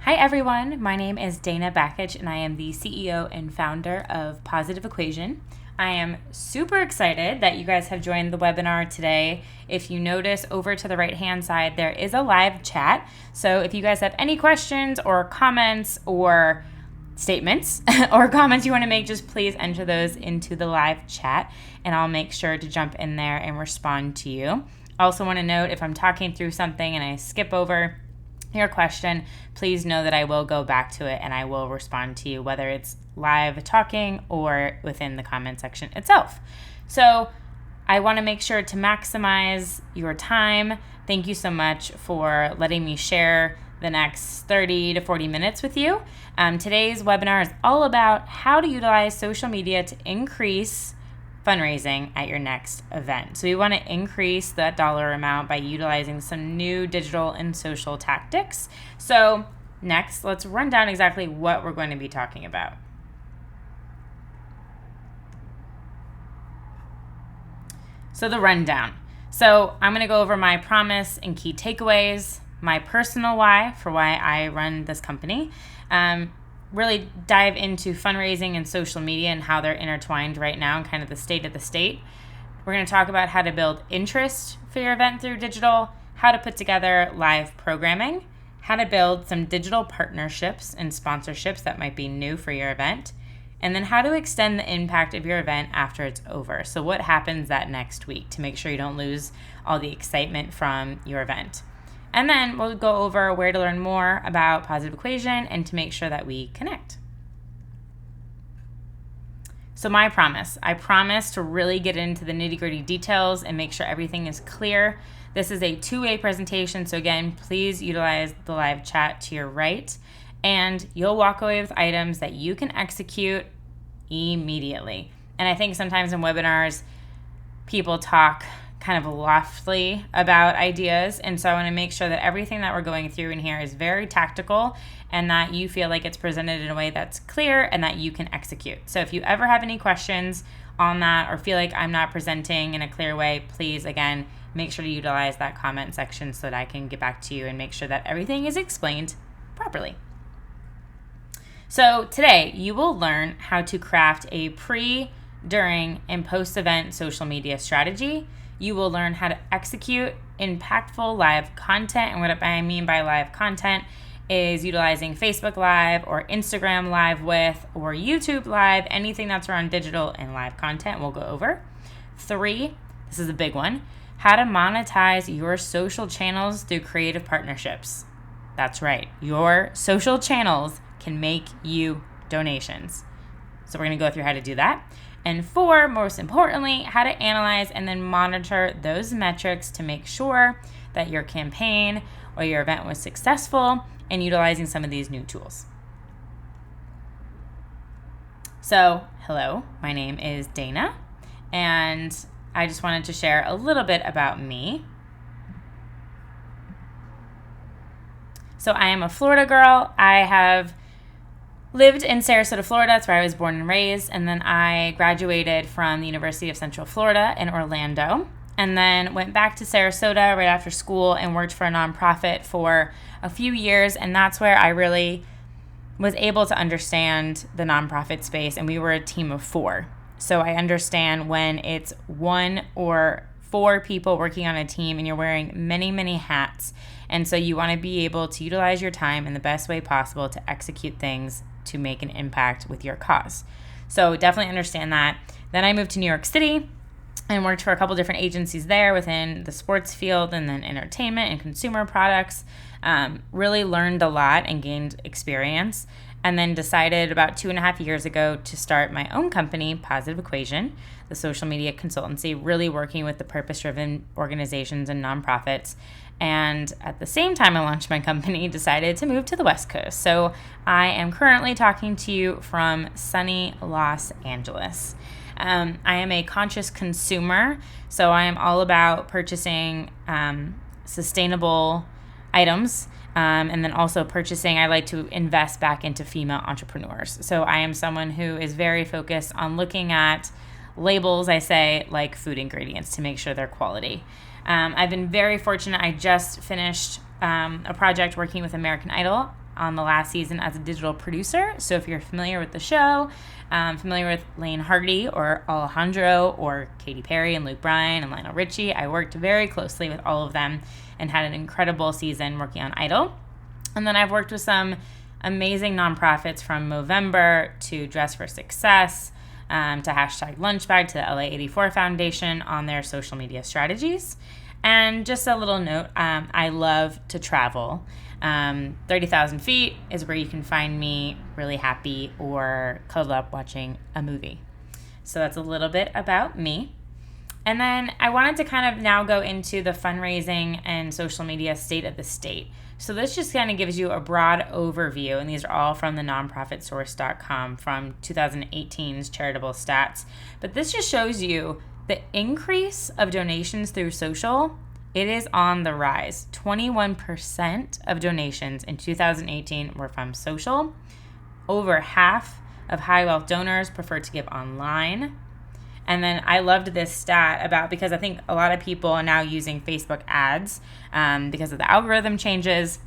Hi everyone, my name is Dana Bakich and I am the CEO and founder of Positive Equation. I am super excited that you guys have joined the webinar today. If you notice over to the right hand side, there is a live chat. So if you guys have any questions or comments or statements or comments you want to make, just please enter those into the live chat and I'll make sure to jump in there and respond to you. I also want to note if I'm talking through something and I skip over your question, please know that I will go back to it and I will respond to you, whether it's live talking or within the comment section itself. So I want to make sure to maximize your time. Thank you so much for letting me share the next 30 to 40 minutes with you. Today's webinar is all about how to utilize social media to increase fundraising at your next event. So we want to increase that dollar amount by utilizing some new digital and social tactics. So next, let's run down exactly what we're going to be talking about. So the rundown. So I'm going to go over my promise and key takeaways, my personal why for why I run this company, really dive into fundraising and social media and how they're intertwined right now and kind of the state of the state. We're going to talk about how to build interest for your event through digital, how to put together live programming, how to build some digital partnerships and sponsorships that might be new for your event, and then how to extend the impact of your event after it's over. So what happens that next week to make sure you don't lose all the excitement from your event. And then we'll go over where to learn more about Positive Equation and to make sure that we connect. So my promise, I promise to really get into the nitty-gritty details and make sure everything is clear. This is a two-way presentation, so again, please utilize the live chat to your right, and you'll walk away with items that you can execute immediately. And I think sometimes in webinars, people talk kind of loftily about ideas, and so I want to make sure that everything that we're going through in here is very tactical and that you feel like it's presented in a way that's clear and that you can execute. So if you ever have any questions on that or feel like I'm not presenting in a clear way, please again make sure to utilize that comment section so that I can get back to you and make sure that everything is explained properly. So today you will learn how to craft a pre, during, and post-event social media strategy. You will learn how to execute impactful live content. And what I mean by live content is utilizing Facebook Live or Instagram Live with or YouTube Live, anything that's around digital and live content we'll go over. 3, this is a big one, how to monetize your social channels through creative partnerships. That's right, your social channels can make you donations. So we're going to go through how to do that. And 4, most importantly, how to analyze and then monitor those metrics to make sure that your campaign or your event was successful and utilizing some of these new tools. So, hello, my name is Dana, and I just wanted to share a little bit about me. So I am a Florida girl. I have lived in Sarasota, Florida. That's where I was born and raised. And then I graduated from the University of Central Florida in Orlando. And then went back to Sarasota right after school and worked for a nonprofit for a few years. And that's where I really was able to understand the nonprofit space. And we were a team of 4. So I understand when it's 1 or 4 people working on a team and you're wearing many, many hats. And so you want to be able to utilize your time in the best way possible to execute things to make an impact with your cause. So definitely understand that. Then I moved to New York City and worked for a couple different agencies there within the sports field and then entertainment and consumer products. Really learned a lot and gained experience. And then decided about 2.5 years ago to start my own company, Positive Equation, the social media consultancy, really working with the purpose-driven organizations and nonprofits. And at the same time I launched my company, decided to move to the West Coast. So I am currently talking to you from sunny Los Angeles. I am a conscious consumer, so I am all about purchasing sustainable items. And then also purchasing, I like to invest back into female entrepreneurs. So I am someone who is very focused on looking at labels, I say, like food ingredients to make sure they're quality. I've been very fortunate. I just finished a project working with American Idol on the last season as a digital producer. So if you're familiar with the show, familiar with Lane Hardy or Alejandro or Katy Perry and Luke Bryan and Lionel Richie, I worked very closely with all of them and had an incredible season working on Idol. And then I've worked with some amazing nonprofits from Movember to Dress for Success to #Lunchbag to the LA84 Foundation on their social media strategies. And just a little note, I love to travel. 30,000 feet is where you can find me really happy or cuddled up watching a movie. So that's a little bit about me. And then I wanted to kind of now go into the fundraising and social media state of the state. So this just kind of gives you a broad overview, and these are all from the nonprofitsource.com from 2018's charitable stats. But this just shows you the increase of donations through social. It is on the rise. 21% of donations in 2018 were from social. Over half of high wealth donors prefer to give online. And then I loved this stat because I think a lot of people are now using Facebook ads because of the algorithm changes,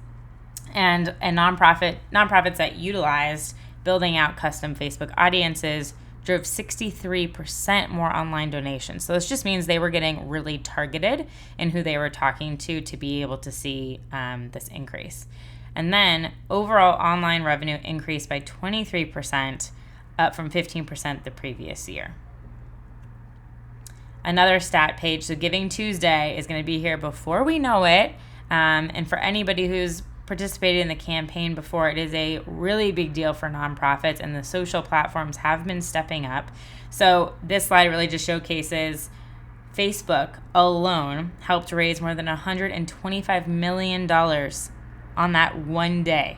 and nonprofits that utilized building out custom Facebook audiences drove 63% more online donations. So this just means they were getting really targeted in who they were talking to be able to see this increase. And then overall online revenue increased by 23%, up from 15% the previous year. Another stat page, so Giving Tuesday is going to be here before we know it. And for anybody who's participated in the campaign before, it is a really big deal for nonprofits, and the social platforms have been stepping up. So this slide really just showcases Facebook alone helped raise more than $125 million on that one day.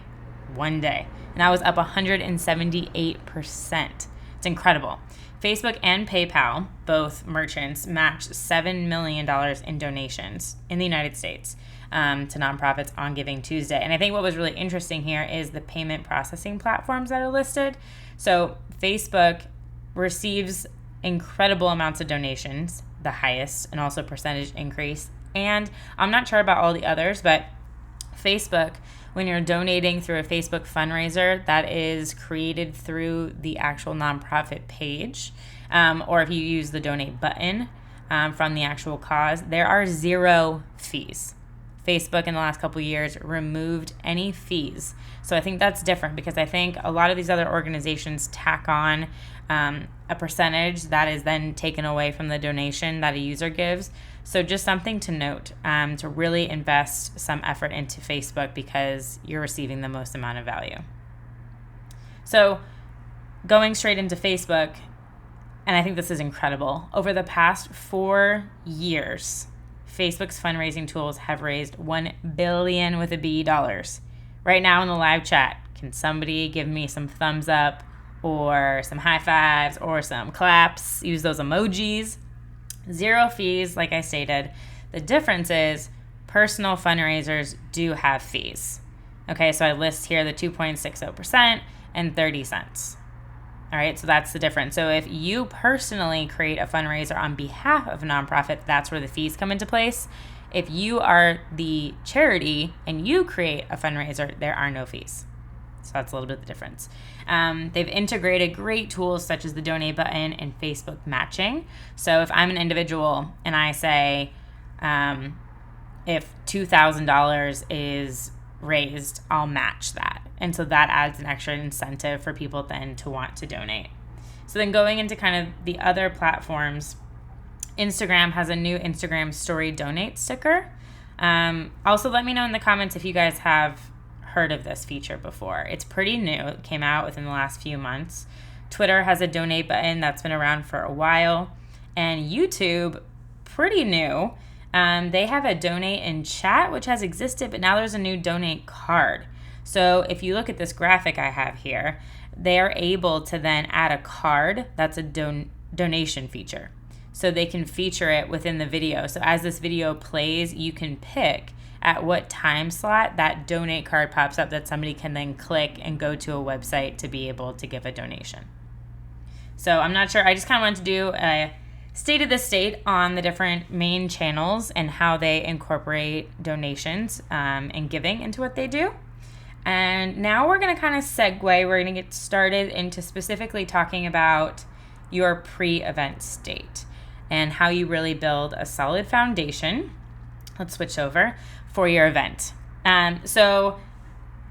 And that was up 178%. It's incredible. Facebook and PayPal, both merchants, matched $7 million in donations in the United States to nonprofits on Giving Tuesday. And I think what was really interesting here is the payment processing platforms that are listed. So Facebook receives incredible amounts of donations, the highest, and also percentage increase. And I'm not sure about all the others, but Facebook, when you're donating through a Facebook fundraiser that is created through the actual nonprofit page, or if you use the donate button from the actual cause, there are 0 fees. Facebook in the last couple of years removed any fees. So I think that's different, because I think a lot of these other organizations tack on a percentage that is then taken away from the donation that a user gives. So just something to note, to really invest some effort into Facebook because you're receiving the most amount of value. So going straight into Facebook, and I think this is incredible, over the past 4 years, Facebook's fundraising tools have raised $1 billion with a B dollars. Right now in the live chat, can somebody give me some thumbs up or some high fives or some claps? Use those emojis. 0 fees, like I stated. The difference is personal fundraisers do have fees. Okay, so I list here the 2.60% and 30 cents. All right, so that's the difference. So if you personally create a fundraiser on behalf of a nonprofit, that's where the fees come into place. If you are the charity and you create a fundraiser, there are no fees. So that's a little bit of the difference. They've integrated great tools such as the donate button and Facebook matching. So if I'm an individual and I say if $2,000 is raised, I'll match that. And so that adds an extra incentive for people then to want to donate. So then going into kind of the other platforms, Instagram has a new Instagram story donate sticker. Also, let me know in the comments if you guys have heard of this feature before. It's pretty new. It came out within the last few months. Twitter has a donate button that's been around for a while. And YouTube, pretty new. They have a donate in chat, which has existed, but now there's a new donate card. So if you look at this graphic I have here, they are able to then add a card that's a donation feature. So they can feature it within the video. So as this video plays, you can pick at what time slot that donate card pops up that somebody can then click and go to a website to be able to give a donation. So I'm not sure. I just kind of wanted to do a state of the state on the different main channels and how they incorporate donations and giving into what they do. And now we're going to kind of segue. We're going to get started into specifically talking about your pre-event state and how you really build a solid foundation. Let's switch over for your event. So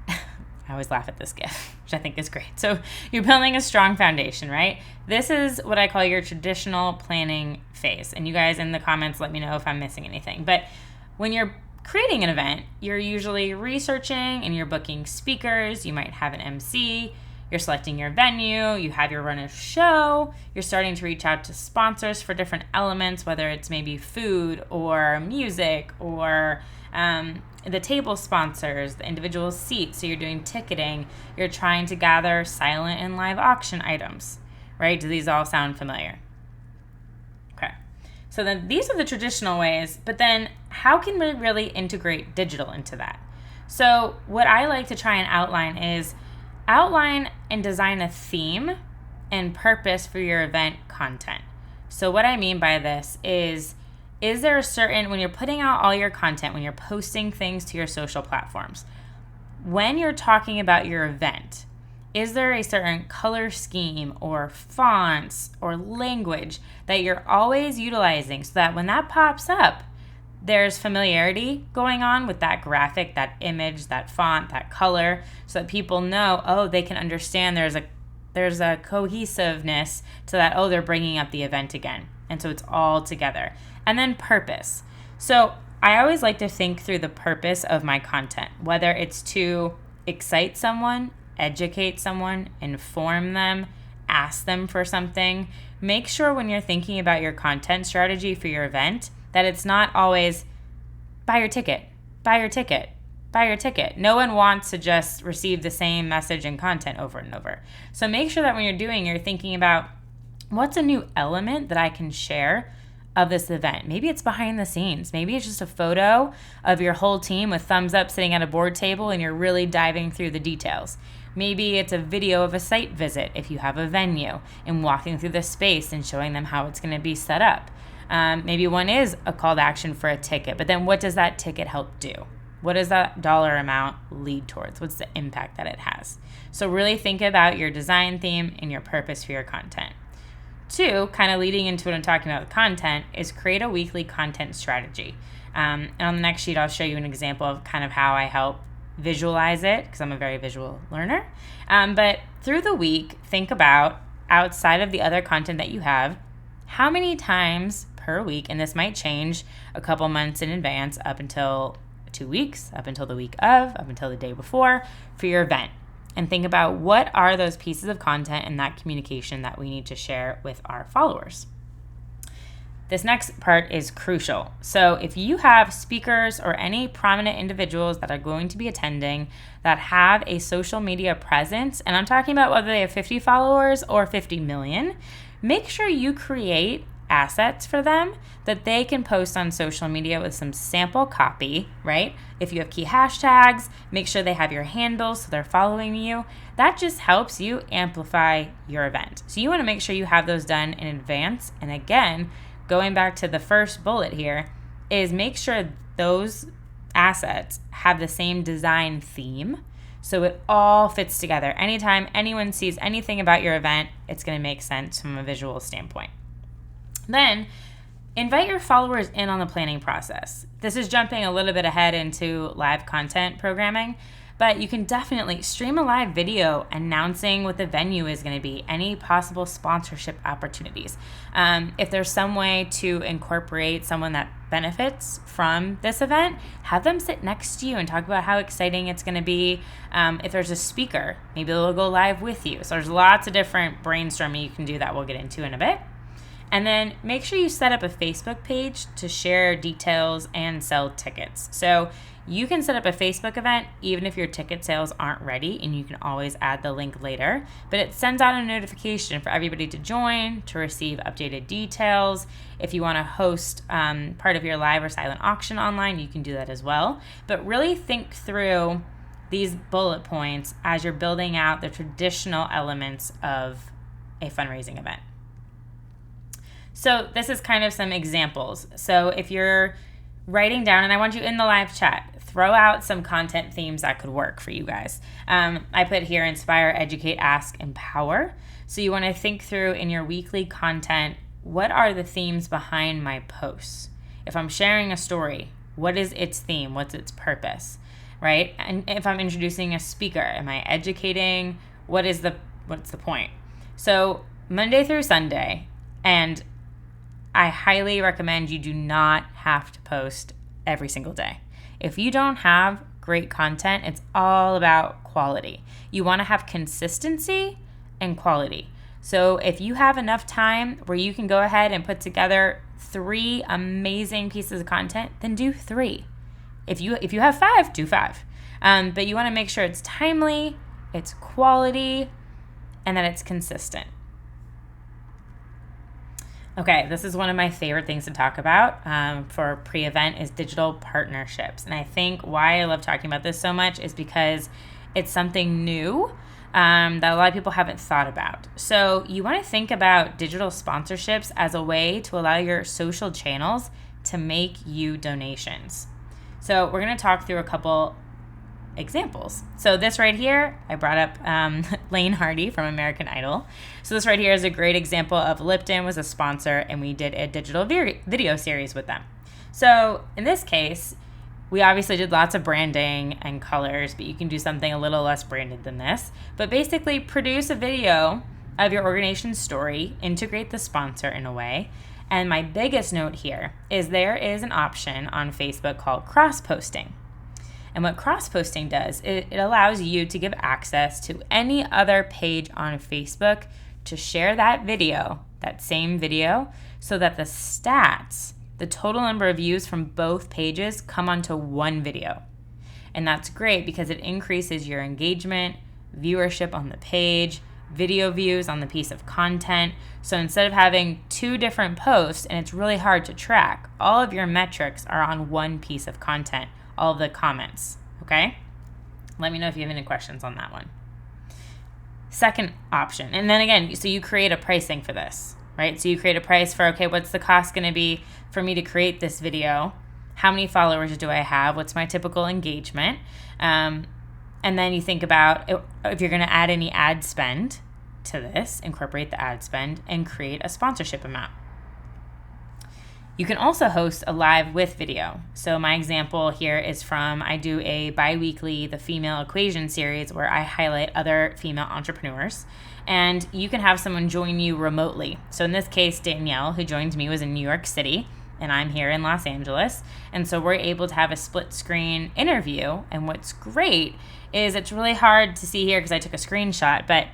I always laugh at this GIF, which I think is great. So you're building a strong foundation, right? This is what I call your traditional planning phase. And you guys in the comments, let me know if I'm missing anything. But when you're creating an event, you're usually researching and you're booking speakers. You might have an MC. You're selecting your venue. You have your run of show. You're starting to reach out to sponsors for different elements, whether it's maybe food or music or the table sponsors, the individual seats. So you're doing ticketing. You're trying to gather silent and live auction items, right? Do these all sound familiar? Okay. So then these are the traditional ways, but then how can we really integrate digital into that? So what I like to try and outline is outline and design a theme and purpose for your event content. So what I mean by this is there a certain, when you're putting out all your content, when you're posting things to your social platforms, when you're talking about your event, is there a certain color scheme or fonts or language that you're always utilizing so that when that pops up, there's familiarity going on with that graphic, that image, that font, that color, so that people know, oh, they can understand there's a cohesiveness to that, oh, they're bringing up the event again. And so it's all together. And then purpose. So I always like to think through the purpose of my content, whether it's to excite someone, educate someone, inform them, ask them for something. Make sure when you're thinking about your content strategy for your event that it's not always buy your ticket, buy your ticket, buy your ticket. No one wants to just receive the same message and content over and over. So make sure that when you're thinking about what's a new element that I can share of this event. Maybe it's behind the scenes. Maybe it's just a photo of your whole team with thumbs up sitting at a board table and you're really diving through the details. Maybe it's a video of a site visit if you have a venue and walking through the space and showing them how it's going to be set up. Maybe one is a call to action for a ticket, but then what does that ticket help do? What does that dollar amount lead towards? What's the impact that it has? So really think about your design theme and your purpose for your content. 2, kind of leading into what I'm talking about with content, is create a weekly content strategy. And on the next sheet, I'll show you an example of kind of how I help visualize it, because I'm a very visual learner. But through the week, think about, outside of the other content that you have, how many times per week, and this might change a couple months in advance, up until 2 weeks, up until the week of, up until the day before, for your event. And think about what are those pieces of content and that communication that we need to share with our followers. This next part is crucial. So if you have speakers or any prominent individuals that are going to be attending that have a social media presence, and I'm talking about whether they have 50 followers or 50 million, make sure you create assets for them that they can post on social media with some sample copy, right? If you have key hashtags, make sure they have your handles so they're following you. That just helps you amplify your event. So you want to make sure you have those done in advance. And again, going back to the first bullet here, is make sure those assets have the same design theme so it all fits together. Anytime anyone sees anything about your event, it's going to make sense from a visual standpoint. Then invite your followers in on the planning process. This is jumping a little bit ahead into live content programming, but you can definitely stream a live video announcing what the venue is going to be, any possible sponsorship opportunities. If there's some way to incorporate someone that benefits from this event, have them sit next to you and talk about how exciting it's going to be. If there's a speaker, maybe they'll go live with you. So there's lots of different brainstorming you can do that we'll get into in a bit. And then make sure you set up a Facebook page to share details and sell tickets. So you can set up a Facebook event even if your ticket sales aren't ready, and you can always add the link later. But it sends out a notification for everybody to join, to receive updated details. If you want to host part of your live or silent auction online, you can do that as well. But really think through these bullet points as you're building out the traditional elements of a fundraising event. So this is kind of some examples. So if you're writing down, and I want you in the live chat, throw out some content themes that could work for you guys. I put here inspire, educate, ask, empower. So you want to think through in your weekly content, what are the themes behind my posts? If I'm sharing a story, what is its theme? What's its purpose, right? And if I'm introducing a speaker, am I educating? What's the point? So Monday through Sunday, and I highly recommend you do not have to post every single day. If you don't have great content, it's all about quality. You want to have consistency and quality. So if you have enough time where you can go ahead and put together 3 amazing pieces of content, then do 3. If you have 5, do 5. But you want to make sure it's timely, it's quality, and that it's consistent. Okay, this is one of my favorite things to talk about for pre-event is digital partnerships. And I think why I love talking about this so much is because it's something new that a lot of people haven't thought about. So you want to think about digital sponsorships as a way to allow your social channels to make you donations. So we're going to talk through a couple examples. So this right here, I brought up Lane Hardy from American Idol. So this right here is a great example of Lipton was a sponsor and we did a digital video series with them. So in this case, we obviously did lots of branding and colors, but you can do something a little less branded than this. But basically produce a video of your organization's story, integrate the sponsor in a way. And my biggest note here is there is an option on Facebook called cross-posting. And what cross-posting does, it allows you to give access to any other page on Facebook to share that video, that same video, so that the stats, the total number of views from both pages come onto one video. And that's great because it increases your engagement, viewership on the page, video views on the piece of content. So instead of having 2 different posts and it's really hard to track, all of your metrics are on one piece of content, all of the comments, okay? Let me know if you have any questions on that one. Second option, and then again, so you create a pricing for this, right? So you create a price for, okay, what's the cost going to be for me to create this video? How many followers do I have? What's my typical engagement? And then you think about if you're going to add any ad spend to this, incorporate the ad spend and create a sponsorship amount. You can also host a live with video. So my example here is I do a bi-weekly The Female Equation series where I highlight other female entrepreneurs. And you can have someone join you remotely. So in this case, Danielle, who joined me, was in New York City, and I'm here in Los Angeles. And so we're able to have a split screen interview. And what's great is it's really hard to see here because I took a screenshot, but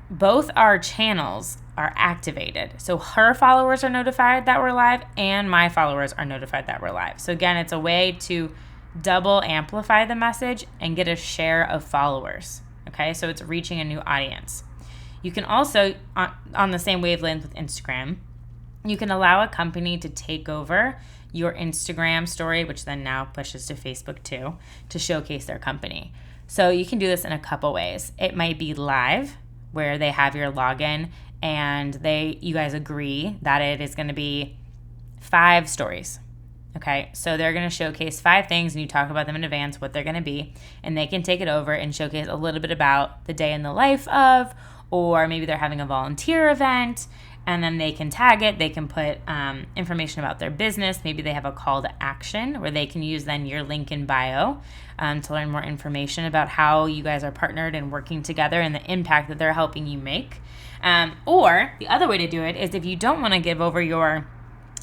both our channels are activated. So her followers are notified that we're live and my followers are notified that we're live. So again, it's a way to double amplify the message and get a share of followers. Okay, so it's reaching a new audience. You can also, on the same wavelength with Instagram, you can allow a company to take over your Instagram story, which then now pushes to Facebook too, to showcase their company. So you can do this in a couple ways. It might be live, where they have your login and you guys agree that it is going to be 5 stories. Okay, so they're going to showcase 5 things and you talk about them in advance, what they're going to be, and they can take it over and showcase a little bit about the day in the life of, or maybe they're having a volunteer event, and then they can tag it. They can put information about their business. Maybe they have a call to action where they can use then your link in bio to learn more information about how you guys are partnered and working together and the impact that they're helping you make. Or the other way to do it is if you don't want to give over your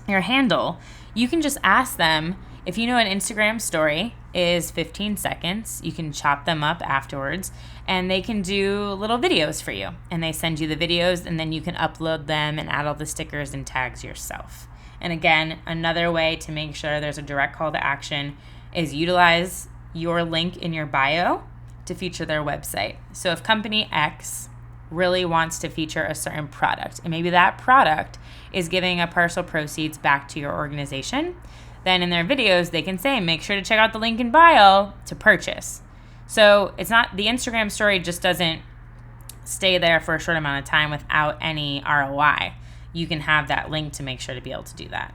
handle, you can just ask them, if you know an Instagram story is 15 seconds, you can chop them up afterwards and they can do little videos for you. And they send you the videos and then you can upload them and add all the stickers and tags yourself. And again, another way to make sure there's a direct call to action is utilize your link in your bio to feature their website. So if company X really wants to feature a certain product, and maybe that product is giving a partial proceeds back to your organization, then in their videos, they can say, make sure to check out the link in bio to purchase. So it's not, the Instagram story just doesn't stay there for a short amount of time without any ROI. You can have that link to make sure to be able to do that.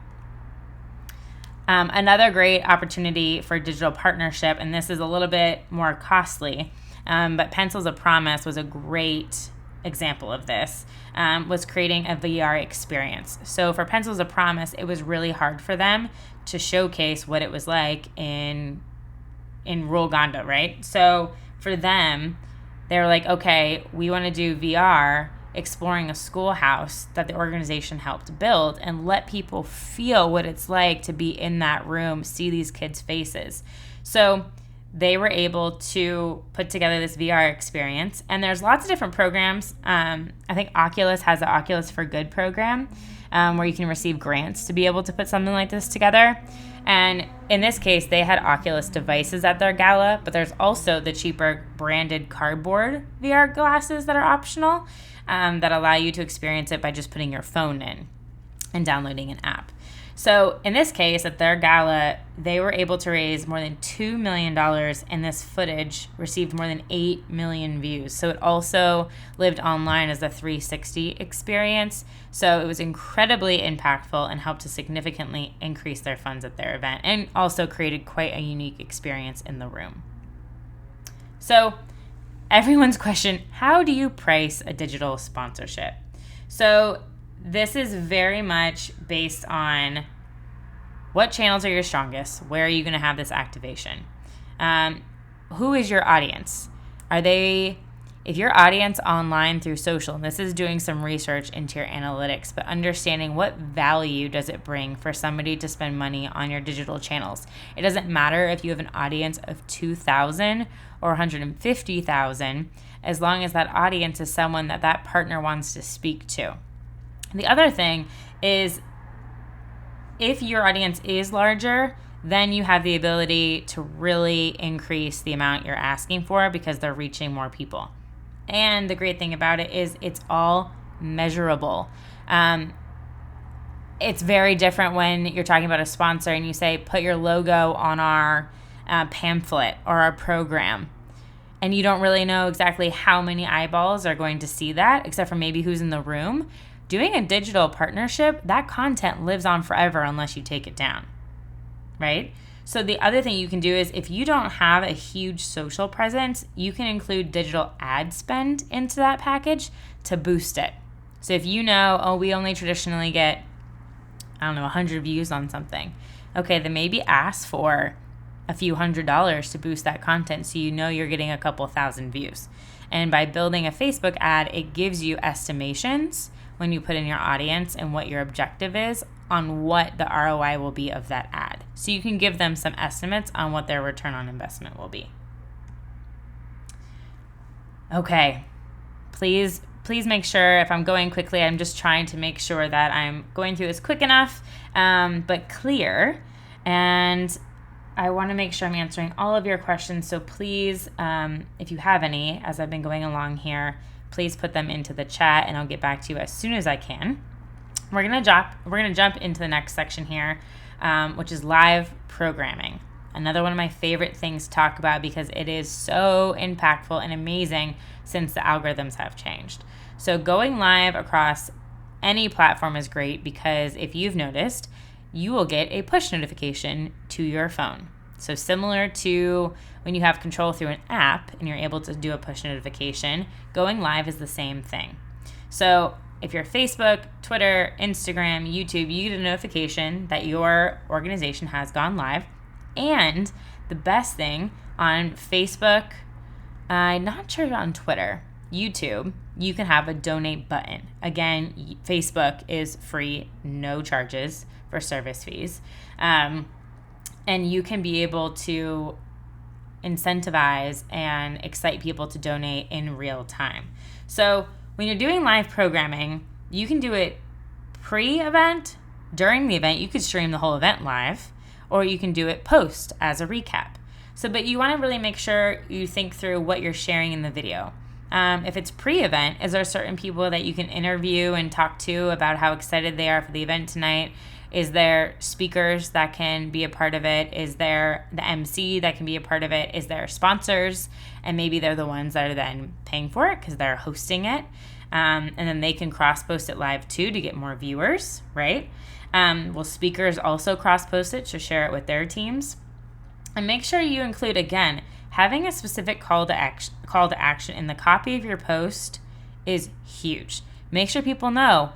Another great opportunity for digital partnership, and this is a little bit more costly, but Pencils of Promise was a great example of this, was creating a VR experience. So for Pencils of Promise, it was really hard for them to showcase what it was like in rural Uganda, right? So for them, they were like, okay, we want to do VR exploring a schoolhouse that the organization helped build and let people feel what it's like to be in that room, see these kids' faces. So they were able to put together this VR experience. And there's lots of different programs. I think Oculus has the Oculus for Good program, where you can receive grants to be able to put something like this together. And in this case, they had Oculus devices at their gala, but there's also the cheaper branded cardboard VR glasses that are optional, that allow you to experience it by just putting your phone in and downloading an app. So in this case, at their gala, they were able to raise more than $2 million, and this footage received more than 8 million views. So it also lived online as a 360 experience. So it was incredibly impactful and helped to significantly increase their funds at their event, and also created quite a unique experience in the room. So everyone's question, how do you price a digital sponsorship? So this is very much based on what channels are your strongest, where are you going to have this activation, who is your audience? If your audience online through social, and this is doing some research into your analytics, but understanding what value does it bring for somebody to spend money on your digital channels. It doesn't matter if you have an audience of 2,000 or 150,000, as long as that audience is someone that partner wants to speak to. The other thing is, if your audience is larger, then you have the ability to really increase the amount you're asking for because they're reaching more people. And the great thing about it is it's all measurable. It's very different when you're talking about a sponsor and you say, put your logo on our pamphlet or our program. And you don't really know exactly how many eyeballs are going to see that, except for maybe who's in the room. Doing a digital partnership, that content lives on forever unless you take it down, right? So the other thing you can do is, if you don't have a huge social presence, you can include digital ad spend into that package to boost it. So if you know, we only traditionally get, 100 views on something. Okay, then maybe ask for a few $100s to boost that content so you know you're getting a couple thousand views. And by building a Facebook ad, it gives you estimations when you put in your audience and what your objective is on what the ROI will be of that ad. So you can give them some estimates on what their return on investment will be. Okay, please make sure, if I'm going quickly, I'm just trying to make sure that I'm going through this quick enough, but clear. And I want to make sure I'm answering all of your questions. So please, if you have any, as I've been going along here, please put them into the chat and I'll get back to you as soon as I can. We're gonna jump into the next section here, which is live programming. Another one of my favorite things to talk about because it is so impactful and amazing since the algorithms have changed. So going live across any platform is great because, if you've noticed, you will get a push notification to your phone. So similar to when you have control through an app and you're able to do a push notification, going live is the same thing. So if you're Facebook, Twitter, Instagram, YouTube, you get a notification that your organization has gone live. And the best thing, on Facebook, I'm not sure on Twitter, YouTube, you can have a donate button. Again, Facebook is free, no charges for service fees. And you can be able to incentivize and excite people to donate in real time. So when you're doing live programming, you can do it pre-event, during the event. You could stream the whole event live, or you can do it post as a recap. So, but you want to really make sure you think through what you're sharing in the video. If it's pre-event, is there certain people that you can interview and talk to about how excited they are for the event tonight? Is there speakers that can be a part of it? Is there the MC that can be a part of it? Is there sponsors? And maybe they're the ones that are then paying for it because they're hosting it. And then they can cross-post it live too to get more viewers, right? Will speakers also cross-post it to share it with their teams? And make sure you include, again, having a specific call to action in the copy of your post is huge. Make sure people know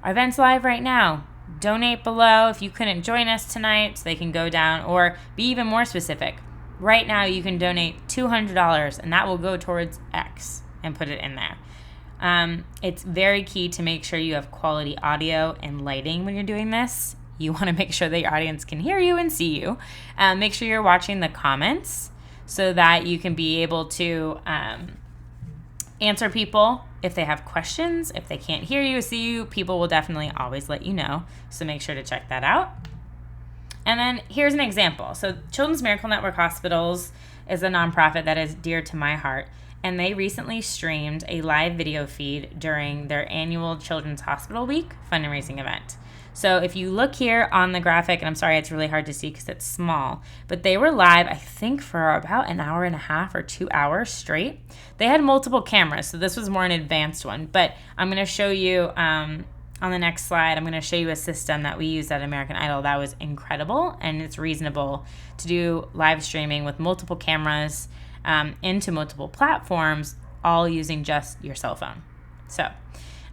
our event's live right now. Donate below if you couldn't join us tonight so they can go down, or be even more specific. Right now you can donate $200 and that will go towards X, and put it in there. It's very key to make sure you have quality audio and lighting when you're doing this. You want to make sure that your audience can hear you and see you. Make sure you're watching the comments so that you can be able to answer people if they have questions. If they can't hear you or see you, people will definitely always let you know. So make sure to check that out. And then here's an example. So Children's Miracle Network Hospitals is a nonprofit that is dear to my heart. And they recently streamed a live video feed during their annual Children's Hospital Week fundraising event. So if you look here on the graphic, and I'm sorry, it's really hard to see because it's small, but they were live, I think, for about an hour and a half or 2 hours straight. They had multiple cameras, so this was more an advanced one. But I'm going to show you on the next slide, I'm going to show you a system that we used at American Idol that was incredible, and it's reasonable to do live streaming with multiple cameras into multiple platforms, all using just your cell phone. So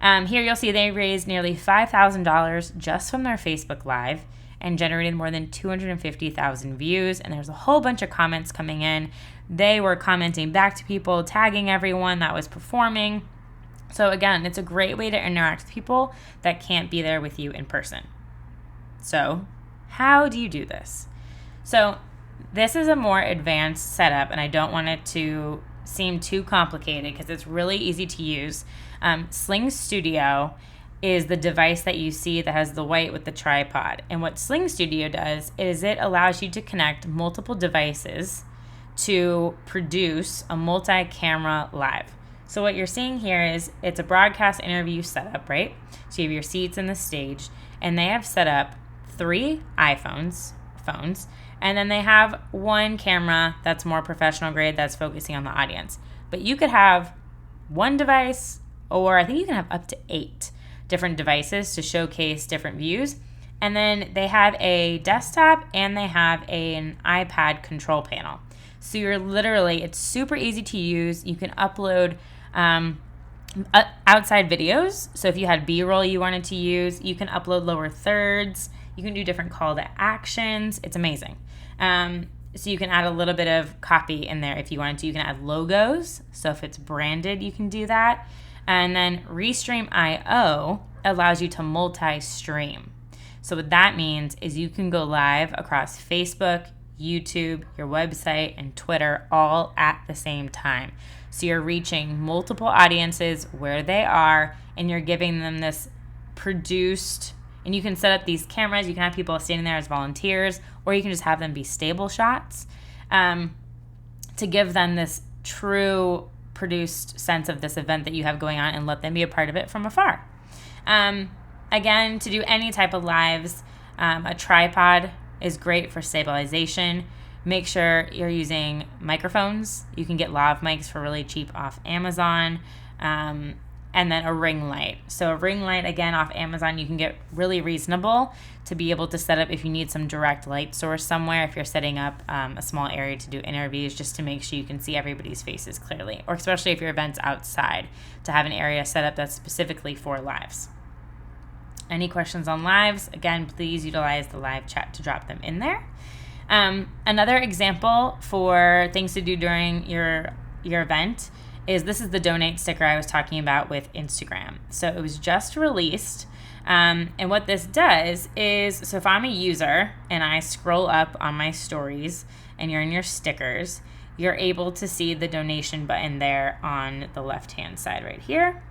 here you'll see they raised nearly $5,000 just from their Facebook Live and generated more than 250,000 views. And there's a whole bunch of comments coming in. They were commenting back to people, tagging everyone that was performing. So again, it's a great way to interact with people that can't be there with you in person. So how do you do this? So this is a more advanced setup, and I don't want it to seem too complicated because it's really easy to use. Sling Studio is the device that you see that has the white with the tripod. And what Sling Studio does is it allows you to connect multiple devices to produce a multi-camera live. So what you're seeing here is it's a broadcast interview setup, right? So you have your seats and the stage, and they have set up 3 phones, and then they have 1 camera that's more professional grade that's focusing on the audience. But you could have 1 device, or I think you can have up to 8 different devices to showcase different views. And then they have a desktop and they have an iPad control panel. So you're literally, it's super easy to use. You can upload outside videos. So if you had B-roll you wanted to use, you can upload lower thirds. You can do different call to actions. It's amazing. So you can add a little bit of copy in there if you wanted to. You can add logos. So if it's branded, you can do that. And then Restream.io allows you to multi-stream. So what that means is you can go live across Facebook, YouTube, your website, and Twitter all at the same time. So you're reaching multiple audiences where they are, and you're giving them this produced, and you can set up these cameras. You can have people standing there as volunteers, or you can just have them be stable shots to give them this true produced sense of this event that you have going on and let them be a part of it from afar. Again, to do any type of lives, a tripod is great for stabilization. Make sure you're using microphones. You can get lav mics for really cheap off Amazon. And then a ring light. So a ring light, again, off Amazon, you can get really reasonable to be able to set up if you need some direct light source somewhere, if you're setting up a small area to do interviews, just to make sure you can see everybody's faces clearly, or especially if your event's outside, to have an area set up that's specifically for lives. Any questions on lives? Again, please utilize the live chat to drop them in there. Another example for things to do during your event is this is the donate sticker I was talking about with Instagram. So it was just released. And what this does is, so if I'm a user and I scroll up on my stories and you're in your stickers, you're able to see the donation button there on the left-hand side right here.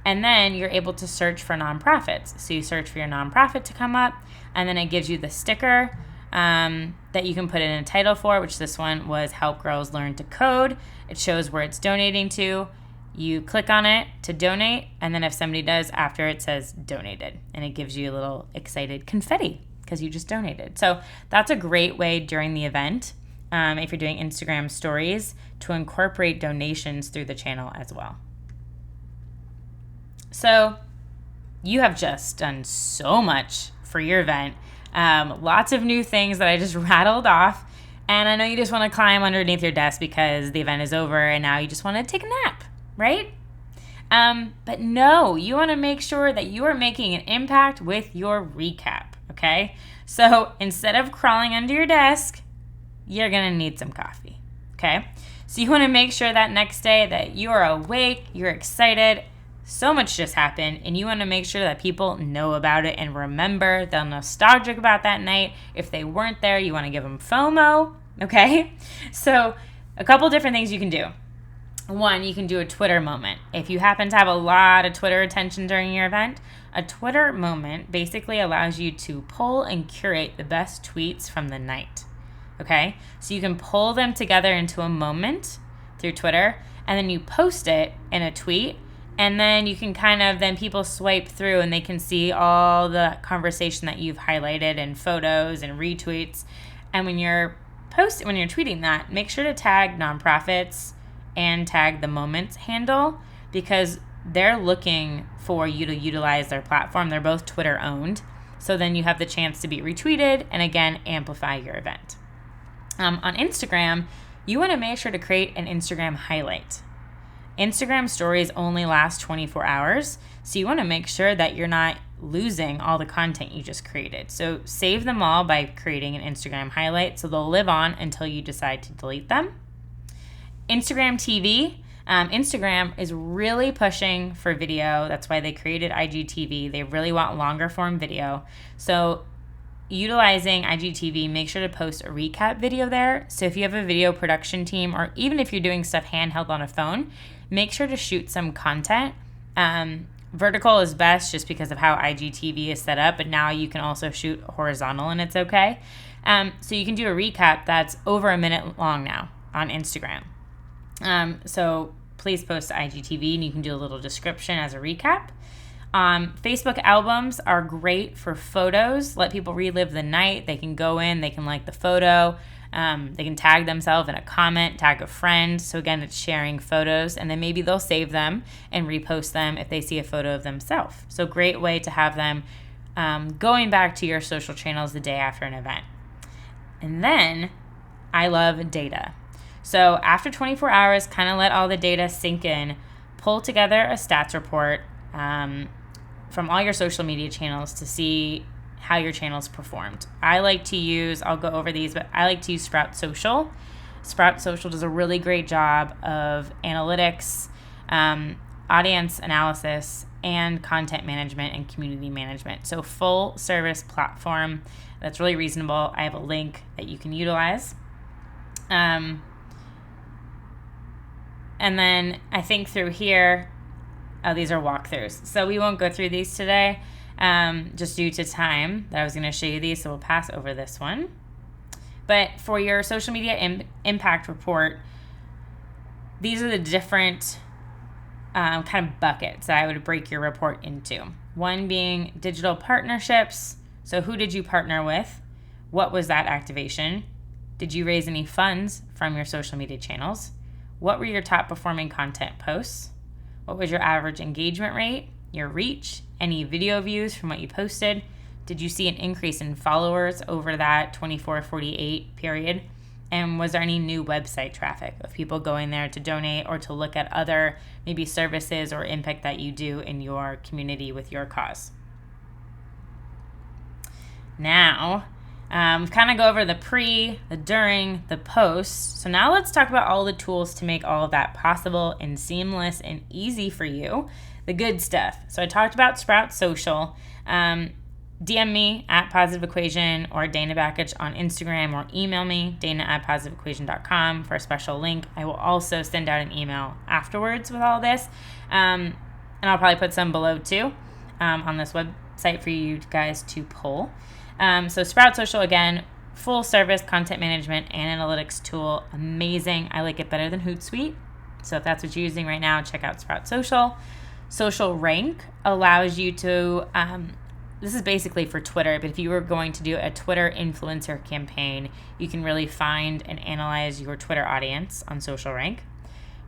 And then you're able to search for nonprofits. So you search for your nonprofit to come up, and then it gives you the sticker that you can put in a title for, which this one was Help Girls Learn to Code. It shows where it's donating to. You click on it to donate, and then if somebody does, after it says donated, and it gives you a little excited confetti because you just donated. So that's a great way during the event, if you're doing Instagram stories, to incorporate donations through the channel as well. So you have just done so much for your event. Lots of new things that I just rattled off. And I know you just want to climb underneath your desk because the event is over and now you just want to take a nap, right? But no, you want to make sure that you are making an impact with your recap, okay? So instead of crawling under your desk, you're going to need some coffee, okay? So you want to make sure that next day that you are awake, you're excited, so much just happened, and you want to make sure that people know about it and remember, they're nostalgic about that night. If they weren't there, you want to give them FOMO, okay? So a couple different things you can do. One, you can do a Twitter moment. If you happen to have a lot of Twitter attention during your event, a Twitter moment basically allows you to pull and curate the best tweets from the night, okay? So you can pull them together into a moment through Twitter, and then you post it in a tweet, and then you can then people swipe through and they can see all the conversation that you've highlighted and photos and retweets. And when you're tweeting that, make sure to tag nonprofits and tag the Moments handle, because they're looking for you to utilize their platform. They're both Twitter owned. So then you have the chance to be retweeted and again, amplify your event. On Instagram, you want to make sure to create an Instagram highlight. Instagram stories only last 24 hours, so you want to make sure that you're not losing all the content you just created. So save them all by creating an Instagram highlight so they'll live on until you decide to delete them. Instagram TV. Instagram is really pushing for video. That's why they created IGTV. They really want longer form video. So utilizing IGTV, make sure to post a recap video there. So if you have a video production team, or even if you're doing stuff handheld on a phone, make sure to shoot some content. Vertical is best just because of how IGTV is set up, but now you can also shoot horizontal and it's okay. So you can do a recap that's over a minute long now on Instagram. So please post to IGTV and you can do a little description as a recap. Facebook albums are great for photos. Let people relive the night. They can go in, they can like the photo. They can tag themselves in a comment, tag a friend. So again, it's sharing photos, and then maybe they'll save them and repost them if they see a photo of themselves. So great way to have them going back to your social channels the day after an event. And then I love data. So after 24 hours, kind of let all the data sink in, pull together a stats report from all your social media channels to see how your channels performed. I'll go over these, but I like to use Sprout Social. Sprout Social does a really great job of analytics, audience analysis, and content management and community management. So full service platform that's really reasonable. I have a link that you can utilize. And then I think through here, these are walkthroughs. So we won't go through these today, just due to time that I was going to show you these, so we'll pass over this one. But for your social media impact report, these are the different kind of buckets that I would break your report into. One being digital partnerships. So who did you partner with? What was that activation? Did you raise any funds from your social media channels? What were your top performing content posts? What was your average engagement rate, your reach, any video views from what you posted? Did you see an increase in followers over that 24-48 period? And was there any new website traffic of people going there to donate or to look at other maybe services or impact that you do in your community with your cause? Now, we've kind of go over the pre, the during, the post. So now let's talk about all the tools to make all of that possible and seamless and easy for you. The good stuff. So I talked about Sprout Social. DM me at Positive Equation or Dana Bakich on Instagram, or email me, dana@positiveequation.com, for a special link. I will also send out an email afterwards with all this. And I'll probably put some below too on this website for you guys to pull. So Sprout Social, again, full service content management and analytics tool. Amazing. I like it better than Hootsuite. So if that's what you're using right now, check out Sprout Social. Social Rank allows you to, this is basically for Twitter, but if you were going to do a Twitter influencer campaign, you can really find and analyze your Twitter audience on Social Rank.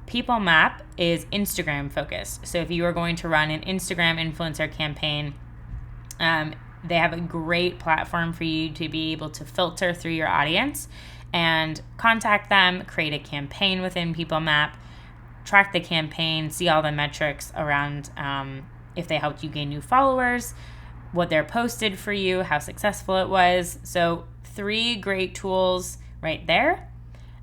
People Map is Instagram focused. So if you are going to run an Instagram influencer campaign, they have a great platform for you to be able to filter through your audience and contact them, create a campaign within People Map, track the campaign, see all the metrics around if they helped you gain new followers, what they're posted for you, how successful it was. So 3 great tools right there.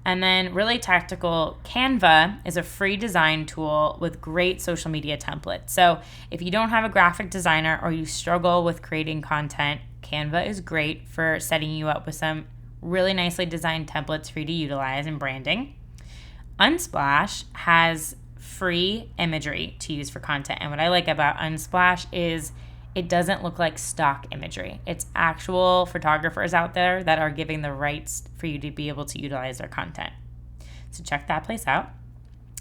And then really tactical, Canva is a free design tool with great social media templates. So if you don't have a graphic designer or you struggle with creating content, Canva is great for setting you up with some really nicely designed templates for you to utilize in branding. Unsplash has free imagery to use for content. And what I like about Unsplash is it doesn't look like stock imagery. It's actual photographers out there that are giving the rights for you to be able to utilize their content. So check that place out.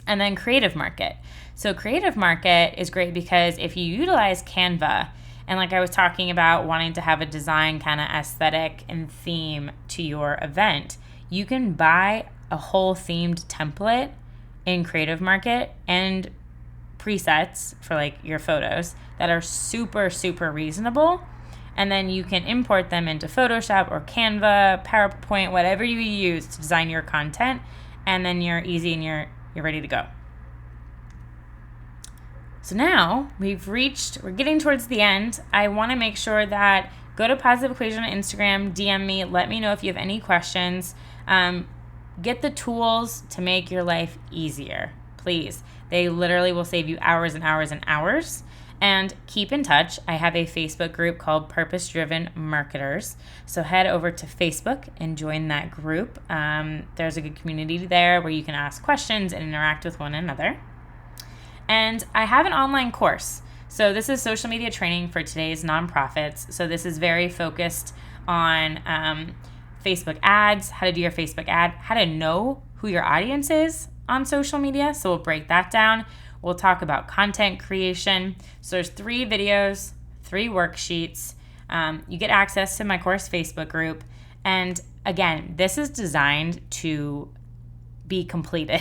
And then Creative Market. So Creative Market is great because if you utilize Canva, and like I was talking about wanting to have a design kind of aesthetic and theme to your event, you can buy a whole themed template in Creative Market and presets for like your photos that are super, super reasonable. And then you can import them into Photoshop or Canva, PowerPoint, whatever you use to design your content. And then you're easy and you're ready to go. So now we're getting towards the end. I want to make sure that go to Positive Equation on Instagram, DM me, let me know if you have any questions. Get the tools to make your life easier, please. They literally will save you hours and hours and hours. And keep in touch. I have a Facebook group called Purpose Driven Marketers. So head over to Facebook and join that group. There's a good community there where you can ask questions and interact with one another. And I have an online course. So this is social media training for today's nonprofits. So this is very focused on Facebook ads, how to do your Facebook ad, how to know who your audience is on social media. So we'll break that down. We'll talk about content creation. So there's 3 videos, 3 worksheets. You get access to my course Facebook group. And again, this is designed to be completed.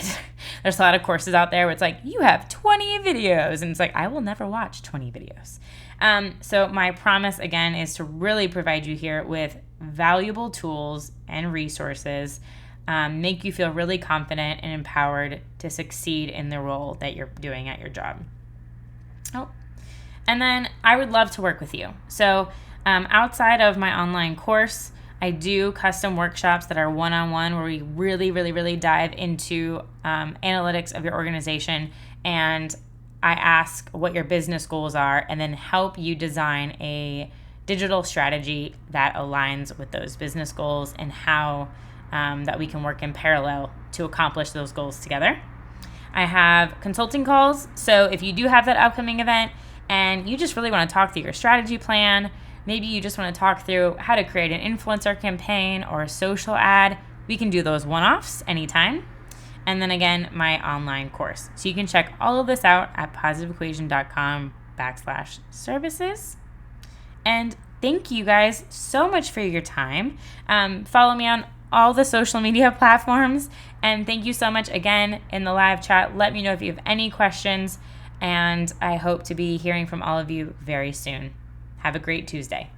There's a lot of courses out there where it's like, you have 20 videos. And it's like, I will never watch 20 videos. So my promise, again, is to really provide you here with valuable tools and resources, make you feel really confident and empowered to succeed in the role that you're doing at your job. Oh, and then I would love to work with you. So outside of my online course, I do custom workshops that are one-on-one where we really, really, really dive into analytics of your organization, and I ask what your business goals are and then help you design a digital strategy that aligns with those business goals and how that we can work in parallel to accomplish those goals together. I have consulting calls. So if you do have that upcoming event and you just really want to talk through your strategy plan, maybe you just want to talk through how to create an influencer campaign or a social ad, we can do those one-offs anytime. And then again, my online course. So you can check all of this out at positiveequation.com/services. And thank you guys so much for your time. Follow me on all the social media platforms. And thank you so much again in the live chat. Let me know if you have any questions. And I hope to be hearing from all of you very soon. Have a great Tuesday.